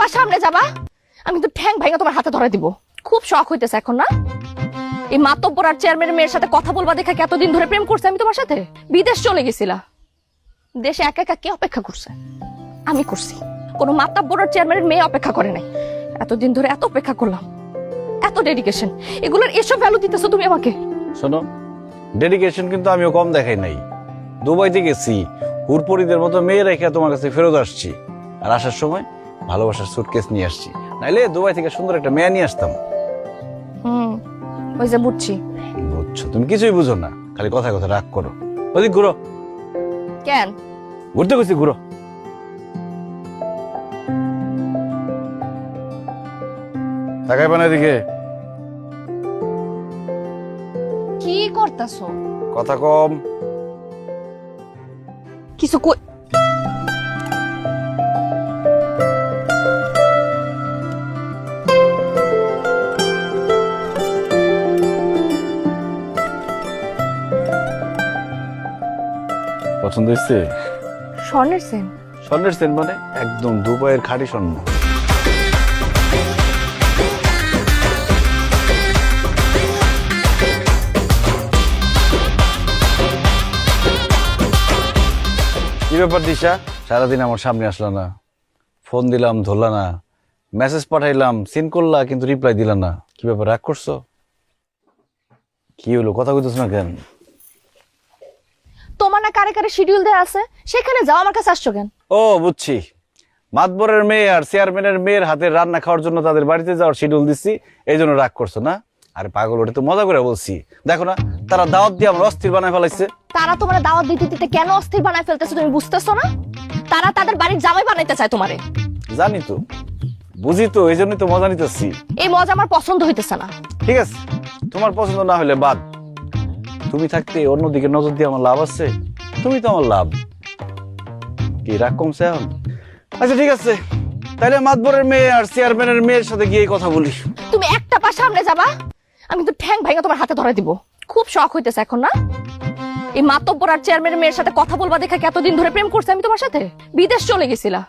পা সামনে যাবা আমি তো ঠ্যাং ভাঙা তোমার হাতে ধরে দিব। খুব শখ হইতেছে এখন না? এই মাতব্বর আর চেয়ারম্যানের মেয়ের সাথে কথা বলবা দেখা এতদিন ধরে প্রেম করছে আমি তোমার সাথে? বিদেশ চলে গেছিলা, দেশে একা একা কে অপেক্ষা করছে? আমি করছি। কোনো মাতব্বর আর চেয়ারম্যানের মেয়ে অপেক্ষা করে নাই। এতদিন ধরে এত অপেক্ষা করলাম, এত ডেডিকেশন, এগুলোর এসব ভ্যালু দিতেছো তুমি আমাকে? শোনো, ডেডিকেশন কিন্তু আমিও কম দেখাই নাই। দুবাইতে গেছি, হুরপরিদের মতো মেয়ে রেখে তোমার কাছে ফেরত আসছি। আর আসার সময় ভালোবাসার সুটকেস নিয়ে আসছি, নাইলে দুবাই থেকে সুন্দর একটা মেয়ে নিয়ে আসতাম। ওই যে বুঝছি। বুঝছো? তুমি কিছুই বুঝো না, খালি কথায় কথা রাগ করো। ওদিক ঘুরো। কেন? ঘুরতে গেছি, ঘুরো। তাকাই পানা এদিকে। কি করতেছো? কথা কম। কিছু কই। পছন্দ হয়েছে? স্বর্ণের সেন? স্বর্ণের সেন মানে একদম দুবাইয়ের খাঁটি স্বর্ণ। কি ব্যাপার দিশা, সারাদিন আমার সামনে আসলা না? ফোন দিলাম ধরলা না, মেসেজ পাঠাইলাম সিন করলা কিন্তু রিপ্লাই দিলা না। কি ব্যাপার, রাগ করছো? কি হলো, কথা কইতেছ না কেন? তোমার না কারে কারে শিডিউল দেয়া আছে, সেখানে যাও, আমার কাছে আসছো কেন? ও বুঝছি, মাতবরের মেয়ে আর চেয়ারম্যানের মেয়ের হাতে রান্না খাওয়ার জন্য তাদের বাড়িতে যাওয়ার শিডিউল দিচ্ছি, এই জন্য রাগ করছো না? আরে পাগল, ওটা তো মজা করে বলছি। দেখো না, তারা দাওয়াত দিয়ে আমার অস্থির বানায় ফেলাইছে। তারা তোমার দাওয়াত দিতে দিতে কেন অস্থির বানায় ফেলতেছে তুমি বুঝতেছো না? তারা তাদের বাড়ির জামাই বানাইতে চায় তোমারে। জানি তো, বুঝি তো, এই জন্যই তো মজা নিতেছি। এই মজা আমার পছন্দ হইতেছে না। ঠিক আছে, তোমার পছন্দ না হলে বাদ। তুমি থাকতে অন্যদিকে নজর দিয়ে আমার লাভ আছে? তুমি তো আমার লাভ। কি রাগ কমছে এখন? আচ্ছা ঠিক আছে, তাহলে মাতবরের মেয়ে আর চেয়ারম্যানের মেয়ের সাথে গিয়ে কথা বলি। তুমি একটা পা সামনে যাবা আমি তো ঠ্যাং ভাঙা তোমার হাতে ধরে দিব। খুব শখ হইতেছে এখন না? এই মাতব্বর আর চেয়ারম্যানের মেয়ের সাথে কথা বলবা দেখা এতদিন ধরে প্রেম করছে আমি তোমার সাথে? বিদেশ চলে গেছিলা,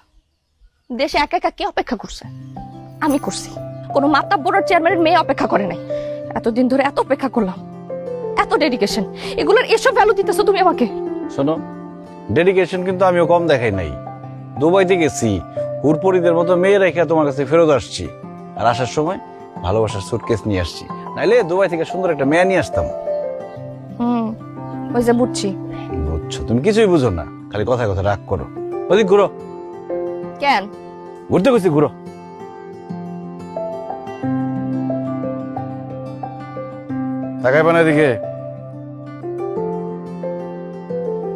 দেশে একা একা কে অপেক্ষা করছে? আমি করছি। কোনো মাতব্বর আর চেয়ারম্যানের মেয়ে অপেক্ষা করে নাই। এতদিন ধরে এত অপেক্ষা করলাম, এত ডেডিকেশন, এগুলোর এসব ভ্যালু দিতেছো তুমি আমাকে? শোনো, ডেডিকেশন কিন্তু আমিও কম দেখাই নাই। দুবাইতে গেছি, হুরপরিদের মতো মেয়ে রেখে তোমার কাছে ফেরত আসছি। আর আসার সময় ভালোবাসার সুটকেস নিয়ে আসছি, নাইলে দুবাই থেকে সুন্দর একটা মেয়ে নিয়ে আসতাম। ওই যে বুঝছি। বুঝছো? তুমি কিছুই বুঝো না, খালি কথায় কথা রাগ করো। ওদিক ঘুরো। কেন? ঘুরতে গেছি, ঘুরো। তাকাই পানা এদিকে।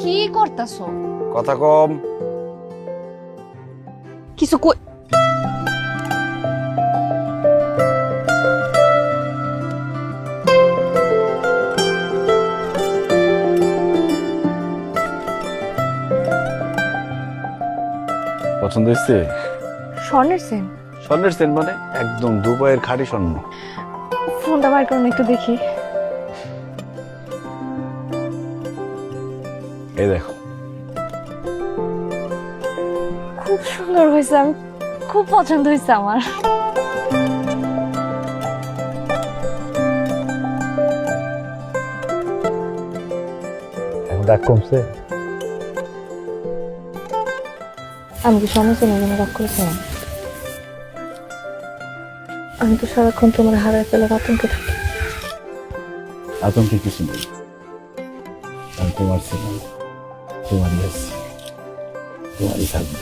কি করতেছো? কথা কম। কিছু কই। পছন্দ হয়েছে? স্বর্ণের সেন? স্বর্ণের সেন মানে একদম দুবাইয়ের খাঁটি স্বর্ণ। ফোনটা বার করুন একটু দেখি। এই দেখো। খুব সুন্দর হয়েছে, আমি খুব পছন্দ হয়েছে আমার। এখন রাগ কমছে? আমি কি স্বর্ণের সেনের জন্য রাগ করেছিলাম? আমি তো সারাক্ষণ তোমার হারায় ফেলার আতঙ্কে থাকি। আতঙ্কে কিছু নেই, আমি তোমার ছিলাম, তোমারই আছি, তোমারই থাকবো।